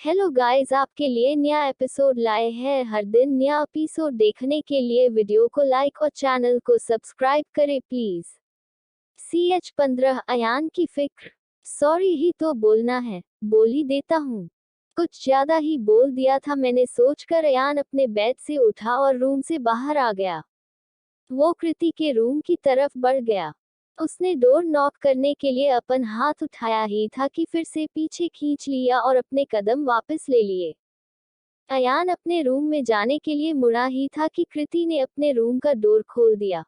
Hello guys, आपके लिए नया एपिसोड लाए हैं। हर दिन नया एपिसोड देखने के लिए वीडियो को लाइक और चैनल को सब्सक्राइब करें प्लीज। CH-15 अयान की फिक्र। सॉरी ही तो बोलना है, बोल ही देता हूँ। कुछ ज्यादा ही बोल दिया था मैंने सोचकर अयान अपने बेड से उठा और रूम से बाहर आ गया। वो कृति के रूम की तरफ बढ़ गया। उसने डोर नॉक करने के लिए अपन हाथ उठाया ही था कि फिर से पीछे खींच लिया और अपने कदम वापस ले लिए। अयान अपने रूम में जाने के लिए मुड़ा ही था कि कृति ने अपने रूम का डोर खोल दिया।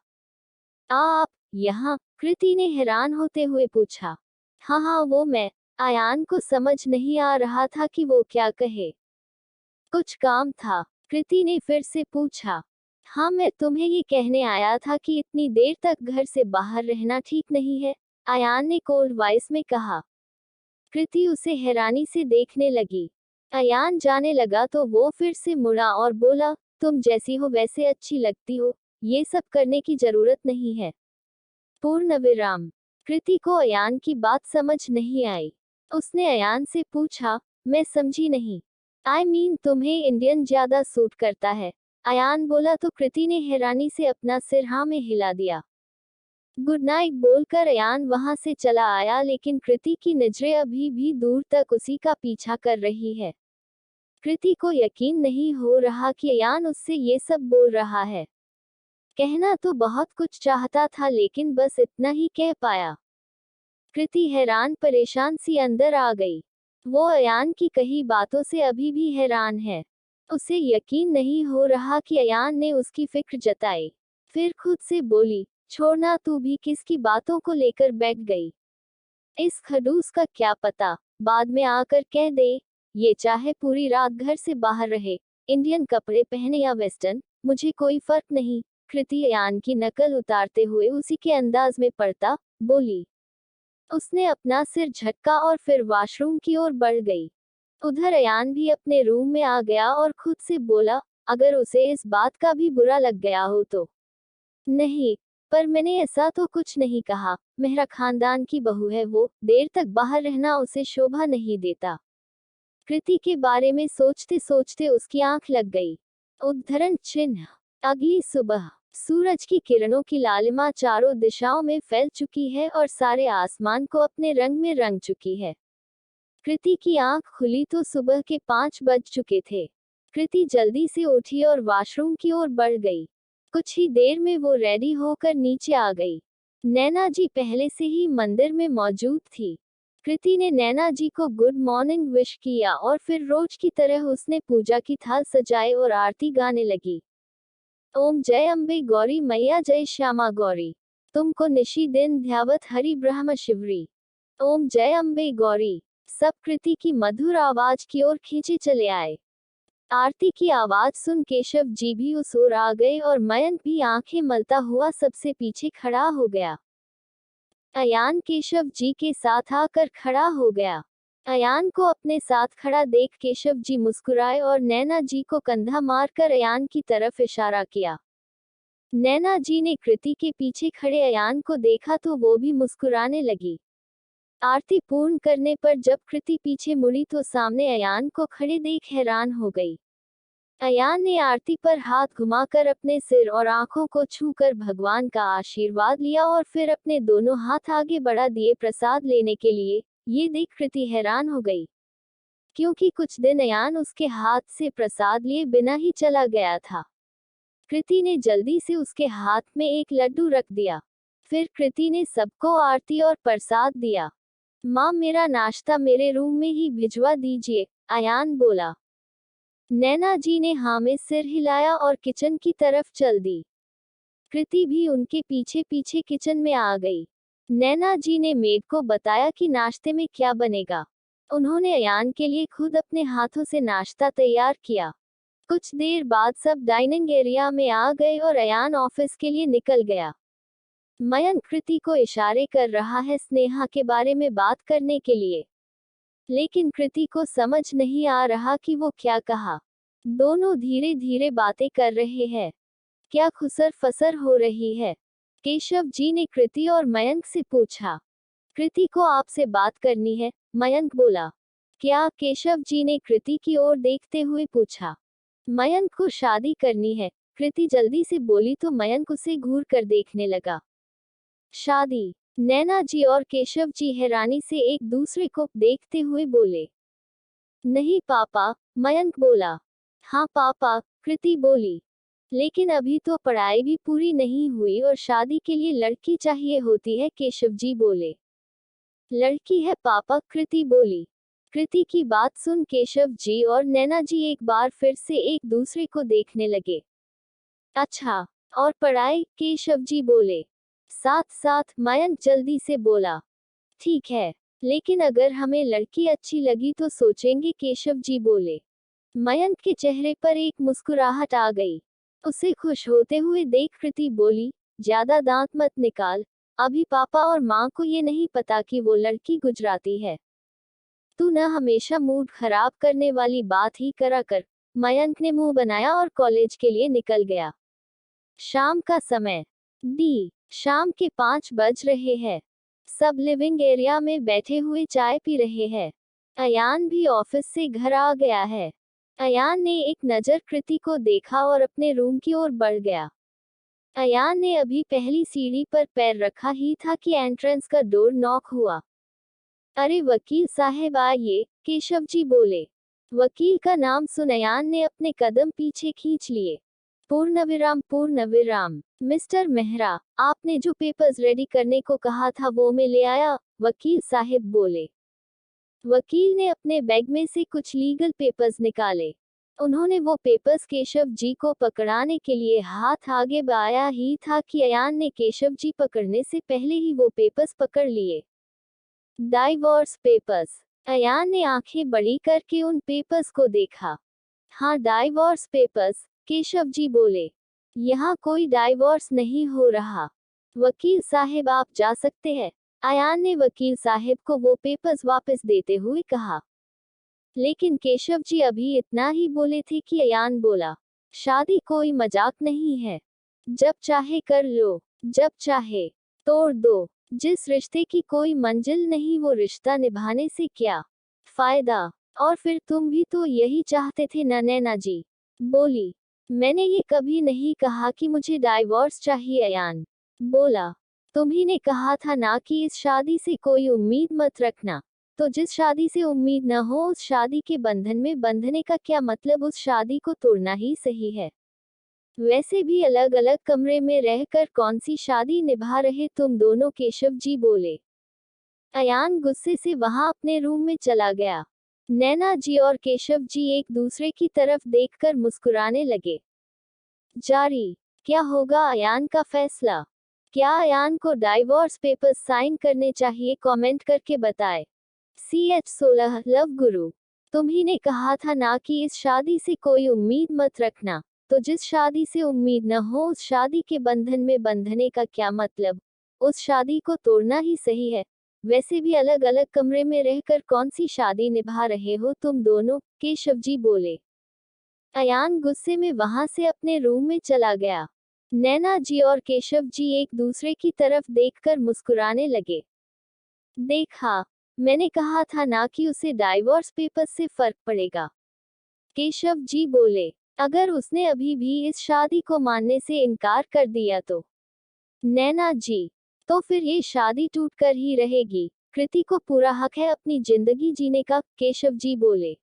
आप यहाँ? कृति ने हैरान होते हुए पूछा। हाँ हाँ, वो मैं। अयान को समझ नहीं आ रहा था कि वो क्या कहे। कुछ काम था? कृति ने फिर से पूछा। हाँ, मैं तुम्हें ये कहने आया था कि इतनी देर तक घर से बाहर रहना ठीक नहीं है, अयान ने कोल्ड वॉइस में कहा। कृति उसे हैरानी से देखने लगी। अयान जाने लगा तो वो फिर से मुड़ा और बोला, तुम जैसी हो वैसे अच्छी लगती हो, ये सब करने की जरूरत नहीं है। पूर्ण विराम। कृति को अयान की बात समझ नहीं आई। उसने अयान से पूछा, मैं समझी नहीं। आई मीन तुम्हें इंडियन ज्यादा सूट करता है, अयान बोला तो कृति ने हैरानी से अपना सिर हाँ में हिला दिया। गुड नाइट बोलकर अयान वहां से चला आया, लेकिन कृति की नजरें अभी भी दूर तक उसी का पीछा कर रही है। कृति को यकीन नहीं हो रहा कि अयान उससे ये सब बोल रहा है। कहना तो बहुत कुछ चाहता था लेकिन बस इतना ही कह पाया। कृति हैरान परेशान सी अंदर आ गई। वो अयान की कही बातों से अभी भी हैरान है। उसे यकीन नहीं हो रहा कि अयान ने उसकी फिक्र जताई। फिर खुद से बोली, छोड़ना, तू भी किसकी बातों को लेकर बैठ गई। इस खडूस का क्या पता, बाद में आकर कह दे। ये चाहे पूरी रात घर से बाहर रहे, इंडियन कपड़े पहने या वेस्टर्न, मुझे कोई फर्क नहीं। कृति अयान की नकल उतारते हुए उसी के अंदाज में पड़ता बोली। उसने अपना सिर झटका और फिर वॉशरूम की ओर बढ़ गई। उधर अयान भी अपने रूम में आ गया और खुद से बोला, अगर उसे इस बात का भी बुरा लग गया हो तो। नहीं, पर मैंने ऐसा तो कुछ नहीं कहा। मेहरा खानदान की बहू है वो, देर तक बाहर रहना उसे शोभा नहीं देता। कृति के बारे में सोचते सोचते उसकी आंख लग गई। उद्धरण चिन्ह। अगली सुबह सूरज की किरणों की लालिमा चारों दिशाओं में फैल चुकी है और सारे आसमान को अपने रंग में रंग चुकी है। कृति की आंख खुली तो सुबह के 5 बज चुके थे। कृति जल्दी से उठी और वॉशरूम की ओर बढ़ गई। कुछ ही देर में वो रेडी होकर नीचे आ गई। नैना जी पहले से ही मंदिर में मौजूद थी। कृति ने नैना जी को गुड मॉर्निंग विश किया और फिर रोज की तरह उसने पूजा की थाल सजाए और आरती गाने लगी। ओम जय अम्बे गौरी मैया जय श्यामा गौरी, तुमको निशी दिन ध्यावत हरि ब्रह्म शिवरी। ओम जय अम्बे गौरी। सब कृति की मधुर आवाज की ओर खींचे चले आए। आरती की आवाज सुन केशव जी भी उस ओर आ गए और मयंक भी आंखें मलता हुआ सबसे पीछे खड़ा हो गया। अयान केशव जी के साथ आकर खड़ा हो गया। अयान को अपने साथ खड़ा देख केशव जी मुस्कुराए और नैना जी को कंधा मारकर अयान की तरफ इशारा किया। नैना जी ने कृति के पीछे खड़े अयान को देखा तो वो भी मुस्कुराने लगी। आरती पूर्ण करने पर जब कृति पीछे मुड़ी तो सामने अयान को खड़े देख हैरान हो गई। अयान ने आरती पर हाथ घुमाकर अपने सिर और आंखों को छूकर भगवान का आशीर्वाद लिया और फिर अपने दोनों हाथ आगे बढ़ा दिए प्रसाद लेने के लिए। ये देख कृति हैरान हो गई, क्योंकि कुछ दिन अयान उसके हाथ से प्रसाद लिए बिना ही चला गया था। कृति ने जल्दी से उसके हाथ में एक लड्डू रख दिया। फिर कृति ने सबको आरती और प्रसाद दिया। माँ, मेरा नाश्ता मेरे रूम में ही भिजवा दीजिए, अयान बोला। नैना जी ने हाँ में सिर हिलाया और किचन की तरफ चल दी। कृति भी उनके पीछे पीछे किचन में आ गई। नैना जी ने मेड को बताया कि नाश्ते में क्या बनेगा। उन्होंने अयान के लिए खुद अपने हाथों से नाश्ता तैयार किया। कुछ देर बाद सब डाइनिंग एरिया में आ गए और अयान ऑफिस के लिए निकल गया। मयंक कृति को इशारे कर रहा है स्नेहा के बारे में बात करने के लिए, लेकिन कृति को समझ नहीं आ रहा कि वो क्या कहा। दोनों धीरे धीरे बातें कर रहे हैं। क्या खुसर फसर हो रही है? केशव जी ने कृति और मयंक से पूछा। कृति को आपसे बात करनी है, मयंक बोला। क्या? केशव जी ने कृति की ओर देखते हुए पूछा। मयंक को शादी करनी है, कृति जल्दी से बोली तो मयंक उसे घूर कर देखने लगा। शादी? नैना जी और केशव जी हैरानी से एक दूसरे को देखते हुए बोले। नहीं पापा, मयंक बोला। हाँ पापा, कृति बोली। लेकिन अभी तो पढ़ाई भी पूरी नहीं हुई और शादी के लिए लड़की चाहिए होती है, केशव जी बोले। लड़की है पापा, कृति बोली। कृति की बात सुन केशव जी और नैना जी एक बार फिर से एक दूसरे को देखने लगे। अच्छा, और पढ़ाई? केशव जी बोले। साथ साथ मयंक जल्दी से बोला। ठीक है, लेकिन अगर हमें लड़की अच्छी लगी तो सोचेंगे, केशव जी बोले। मयंक के चेहरे पर एक मुस्कुराहट आ गई। उसे खुश होते हुए देख कृति बोली, ज्यादा दांत मत निकाल, अभी पापा और माँ को ये नहीं पता कि वो लड़की गुजराती है। तू न हमेशा मूड खराब करने वाली बात ही करा कर। मयंक ने मुंह बनाया और कॉलेज के लिए निकल गया। शाम का समय। शाम के 5 बज रहे हैं। सब लिविंग एरिया में बैठे हुए चाय पी रहे हैं। अयान भी ऑफिस से घर आ गया है। अयान ने एक नज़र कृति को देखा और अपने रूम की ओर बढ़ गया। अयान ने अभी पहली सीढ़ी पर पैर रखा ही था कि एंट्रेंस का डोर नॉक हुआ। अरे वकील साहब आइए, केशव जी बोले। वकील का नाम सुन अयान ने अपने कदम पीछे खींच लिए। पूर्ण विराम, मिस्टर मेहरा, आपने जो पेपर्स रेडी करने को कहा था वो मैं ले आया, वकील साहब बोले। वकील ने अपने बैग में से कुछ लीगल पेपर्स निकाले। उन्होंने वो पेपर्स केशव जी को पकड़ाने के लिए हाथ आगे बढ़ाया ही था कि अयान ने केशव जी पकड़ने से पहले ही वो पेपर्स पकड़ लिए। Divorce papers. अयान ने आंखें बड़ी करके उन पेपर्स को देखा। हाँ, डाइवोर्स पेपर्स, केशव जी बोले। यहाँ कोई डाइवोर्स नहीं हो रहा। वकील साहब आप जा सकते हैं, अयान ने वकील साहब को वो पेपर्स वापस देते हुए कहा। लेकिन केशव जी अभी इतना ही बोले थे कि अयान बोला, शादी कोई मजाक नहीं है। जब चाहे कर लो, जब चाहे तोड़ दो। जिस रिश्ते की कोई मंजिल नहीं वो रिश्ता निभाने से क्या फायदा। और फिर तुम भी तो यही चाहते थे ना, नैना जी बोली। मैंने ये कभी नहीं कहा कि मुझे डाइवोर्स चाहिए, अयान बोला। तुम्ही ने कहा था ना कि इस शादी से कोई उम्मीद मत रखना। तो जिस शादी से उम्मीद न हो उस शादी के बंधन में बंधने का क्या मतलब, उस शादी को तोड़ना ही सही है। वैसे भी अलग अलग कमरे में रहकर कौन सी शादी निभा रहे तुम दोनों, केशव जी बोले। अयान गुस्से से वहां अपने रूम में चला गया। नैना जी और केशव जी एक दूसरे की तरफ देखकर मुस्कुराने लगे। जारी। क्या होगा अयान का फैसला? क्या अयान को डाइवोर्स पेपर्स साइन करने चाहिए? कमेंट करके बताएं। CH16 लव गुरु। तुम्ही ने कहा था ना कि इस शादी से कोई उम्मीद मत रखना। तो जिस शादी से उम्मीद न हो उस शादी के बंधन में बंधने का क्या मतलब, उस शादी को तोड़ना ही सही है। वैसे भी अलग अलग कमरे में रहकर कौन सी शादी निभा रहे हो तुम दोनों, केशव जी बोले। अयान गुस्से में वहां से अपने रूम में चला गया। नैना जी और केशव जी एक दूसरे की तरफ देखकर मुस्कुराने लगे। देखा, मैंने कहा था ना कि उसे डाइवोर्स पेपर्स से फर्क पड़ेगा, केशव जी बोले। अगर उसने अभी भी इस शादी को मानने से इनकार कर दिया तो? नैना जी, तो फिर ये शादी टूटकर ही रहेगी। कृति को पूरा हक है अपनी जिंदगी जीने का, केशव जी बोले।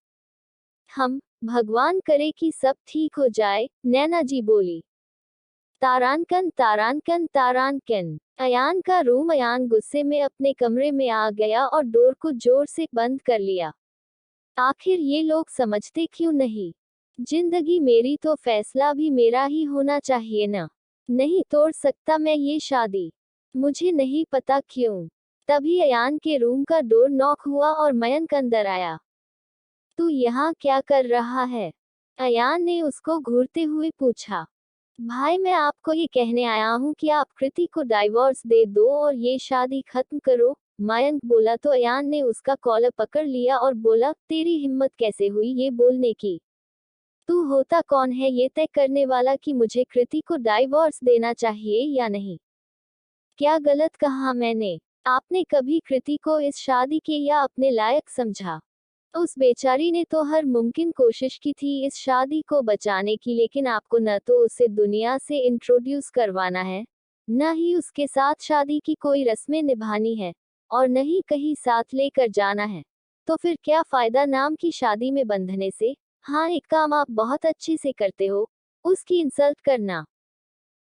हम भगवान करे कि सब ठीक हो जाए, नैना जी बोली। तारांकन तारांकन तारांकन। अयान का रूम। अयान गुस्से में अपने कमरे में आ गया और डोर को जोर से बंद कर लिया। आखिर ये लोग समझते क्यों नहीं? जिंदगी मेरी तो फैसला भी मेरा ही होना चाहिए ना। नहीं तोड़ सकता मैं ये शादी। मुझे नहीं पता क्यों। तभी अयान के रूम का डोर नॉक हुआ और मयंक अंदर आया। तू यहाँ क्या कर रहा है? अयान ने उसको घूरते हुए पूछा। भाई मैं आपको ये कहने आया हूँ कि आप कृति को डाइवोर्स दे दो और ये शादी खत्म करो, मयंक बोला तो अयान ने उसका कॉलर पकड़ लिया और बोला, तेरी हिम्मत कैसे हुई ये बोलने की? तू होता कौन है ये तय करने वाला कि मुझे कृति को डाइवोर्स देना चाहिए या नहीं? क्या गलत कहा मैंने? आपने कभी कृति को इस शादी के या अपने लायक समझा? उस बेचारी ने तो हर मुमकिन कोशिश की थी इस शादी को बचाने की, लेकिन आपको न तो उसे दुनिया से इंट्रोड्यूस करवाना है, न ही उसके साथ शादी की कोई रस्में निभानी है, और न ही कहीं साथ लेकर जाना है। तो फिर क्या फायदा नाम की शादी में बंधने से? हाँ, एक काम आप बहुत अच्छे से करते हो, उसकी इंसल्ट करना।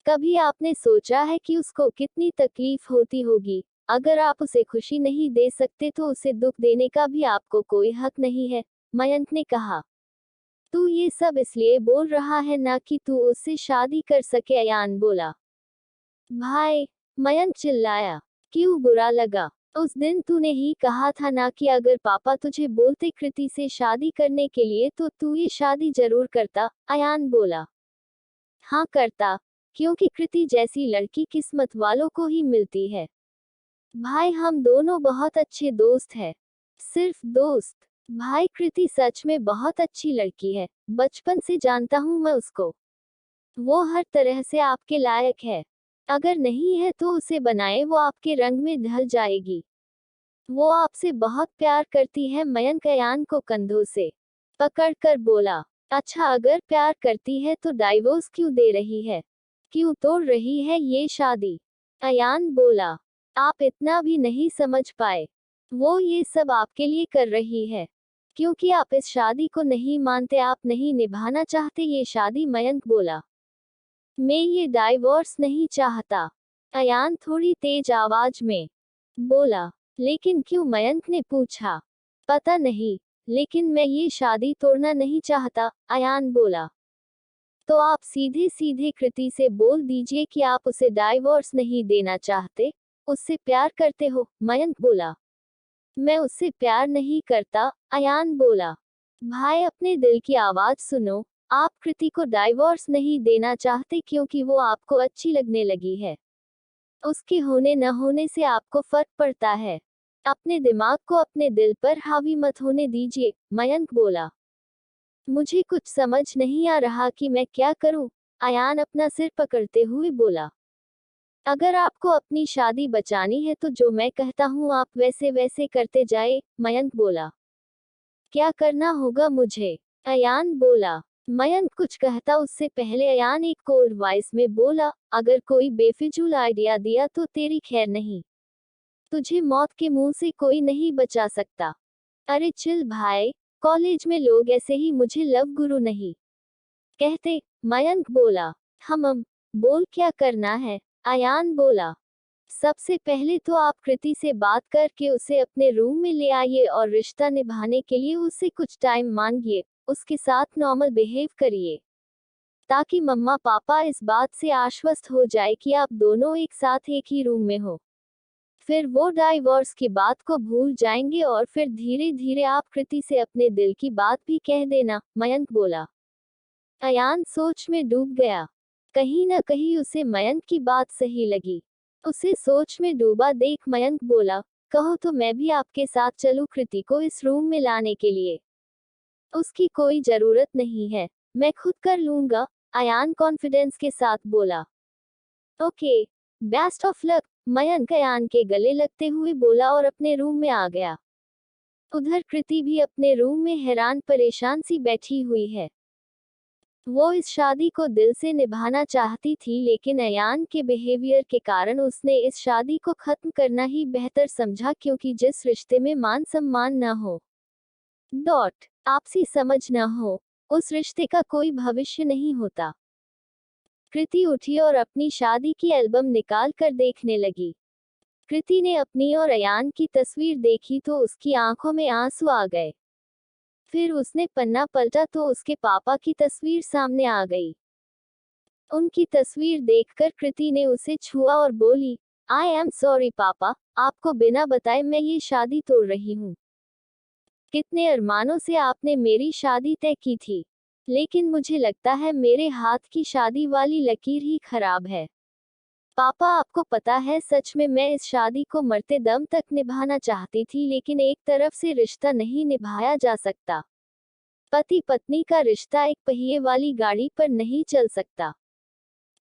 कभी आपने सोचा है कि उसको कितनी तकलीफ होती होगी? अगर आप उसे खुशी नहीं दे सकते तो उसे दुख देने का भी आपको कोई हक नहीं है, मयंक ने कहा। तू ये सब इसलिए बोल रहा है ना कि तू उससे शादी कर सके, अयान बोला। भाई, मयंक चिल्लाया। क्यों बुरा लगा? उस दिन तूने ही कहा था ना कि अगर पापा तुझे बोलते कृति से शादी करने के लिए तो तू ये शादी जरूर करता, अयान बोला। हाँ करता, क्योंकि कृति जैसी लड़की किस्मत वालों को ही मिलती है। भाई, हम दोनों बहुत अच्छे दोस्त हैं। सिर्फ दोस्त? भाई, कृति सच में बहुत अच्छी लड़की है, बचपन से जानता हूँ मैं उसको। वो हर तरह से आपके लायक है। अगर नहीं है तो उसे बनाए, वो आपके रंग में ढल जाएगी। वो आपसे बहुत प्यार करती है, मयंक अयान को कंधों से पकड़कर बोला। अच्छा, अगर प्यार करती है तो डाइवोर्स क्यों दे रही है? क्यों तोड़ रही है ये शादी? अयान बोला। आप इतना भी नहीं समझ पाए। वो ये सब आपके लिए कर रही है क्योंकि आप इस शादी को नहीं मानते, आप नहीं निभाना चाहते ये शादी, मयंक बोला। मैं ये डाइवोर्स नहीं चाहता, अयान थोड़ी तेज आवाज में बोला। लेकिन क्यों, मयंक ने पूछा। पता नहीं, लेकिन मैं ये शादी तोड़ना नहीं चाहता, अयान बोला। तो आप सीधे सीधे कृति से बोल दीजिए कि आप उसे डाइवोर्स नहीं देना चाहते, उससे प्यार करते हो, मयंक बोला। मैं उससे प्यार नहीं करता, अयान बोला। भाई, अपने दिल की आवाज सुनो। आप कृति को डाइवोर्स नहीं देना चाहते क्योंकि वो आपको अच्छी लगने लगी है। उसके होने न होने से आपको फर्क पड़ता है। अपने दिमाग को अपने दिल पर हावी मत होने दीजिए, मयंक बोला। मुझे कुछ समझ नहीं आ रहा कि मैं क्या करूं, अयान अपना सिर पकड़ते हुए बोला। अगर आपको अपनी शादी बचानी है तो जो मैं कहता हूं आप वैसे वैसे करते जाए, मयंक बोला। क्या करना होगा मुझे? अयान बोला। मयंक कुछ कहता उससे पहले अयान एक कोल्ड वॉइस में बोला, अगर कोई बेफिजूल आइडिया दिया तो तेरी खैर नहीं। तुझे मौत के मुंह से कोई नहीं बचा सकता। अरे चिल भाई, कॉलेज में लोग ऐसे ही मुझे लव गुरु नहीं कहते, मयंक बोला। बोल क्या करना है? अयान बोला। सबसे पहले तो आप कृति से बात करके उसे अपने रूम में ले आइए और रिश्ता निभाने के लिए उससे कुछ टाइम मांगिए, उसके साथ नॉर्मल बिहेव करिए, ताकि मम्मा पापा इस बात से आश्वस्त हो जाए कि आप दोनों एक साथ एक ही रूम में हो। फिर वो डाइवोर्स की बात को भूल जाएंगे और फिर धीरे धीरे आप कृति से अपने दिल की बात भी कह देना, मयंक बोला। अयान सोच में डूब गया। कहीं न कहीं उसे मयंक की बात सही लगी। उसे सोच में डूबा देख मयंक बोला, कहो तो मैं भी आपके साथ चलूं कृति को इस रूम में लाने के लिए? उसकी कोई जरूरत नहीं है, मैं खुद कर लूंगा, अयान कॉन्फिडेंस के साथ बोला। Okay, best of luck, Mayank Ayaan के गले लगते हुए बोला और अपने रूम में आ गया। उधर कृति भी अपने रूम में हैरान परेशान सी बैठी हुई है। वो इस शादी को दिल से निभाना चाहती थी, लेकिन अयान के बिहेवियर के कारण उसने इस शादी को खत्म करना ही बेहतर समझा, क्योंकि जिस रिश्ते में मान सम्मान न हो, आपसी समझ न हो, उस रिश्ते का कोई भविष्य नहीं होता। कृति उठी और अपनी शादी की एल्बम निकाल कर देखने लगी। कृति ने अपनी और अयान की तस्वीर देखी तो उसकी आंखों में आंसू आ गए। फिर उसने पन्ना पलटा तो उसके पापा की तस्वीर सामने आ गई। उनकी तस्वीर देखकर कृति ने उसे छुआ और बोली, आई एम सॉरी पापा, आपको बिना बताए मैं ये शादी तोड़ रही हूँ। कितने अरमानों से आपने मेरी शादी तय की थी, लेकिन मुझे लगता है मेरे हाथ की शादी वाली लकीर ही खराब है। पापा, आपको पता है सच में मैं इस शादी को मरते दम तक निभाना चाहती थी, लेकिन एक तरफ से रिश्ता नहीं निभाया जा सकता। पति पत्नी का रिश्ता एक पहिए वाली गाड़ी पर नहीं चल सकता।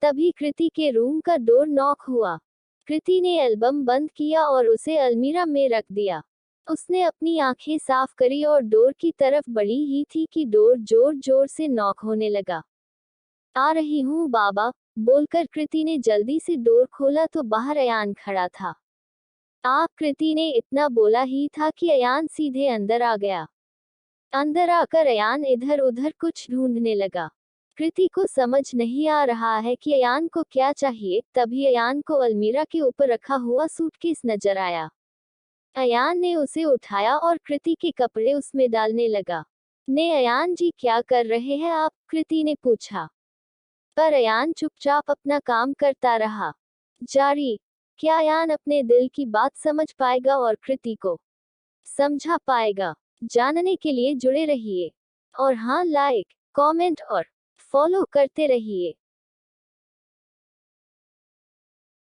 तभी कृति के रूम का डोर नॉक हुआ। कृति ने एल्बम बंद किया और उसे अलमीरा में रख दिया। उसने अपनी आंखें साफ करी और डोर की तरफ बढ़ी ही थी कि डोर जोर जोर से नॉक होने लगा। आ रही हूँ बाबा, बोलकर कृति ने जल्दी से डोर खोला तो बाहर अयान खड़ा था। आप, कृति ने इतना बोला ही था कि अयान सीधे अंदर आ गया। अंदर आकर अयान इधर उधर कुछ ढूंढने लगा। कृति को समझ नहीं आ रहा है कि अयान को क्या चाहिए, तभी अयान को अलमीरा के ऊपर रखा हुआ सूटकेस नजर आया। अयान ने उसे उठाया और कृति के कपड़े उसमें डालने लगा। अयान जी क्या कर रहे हैं आप, कृति ने पूछा। पर अयान चुपचाप अपना काम करता रहा। जारी, क्या अयान अपने दिल की बात समझ पाएगा और कृति को समझा पाएगा? जानने के लिए जुड़े रहिए और हाँ, लाइक, कमेंट और फॉलो करते रहिए।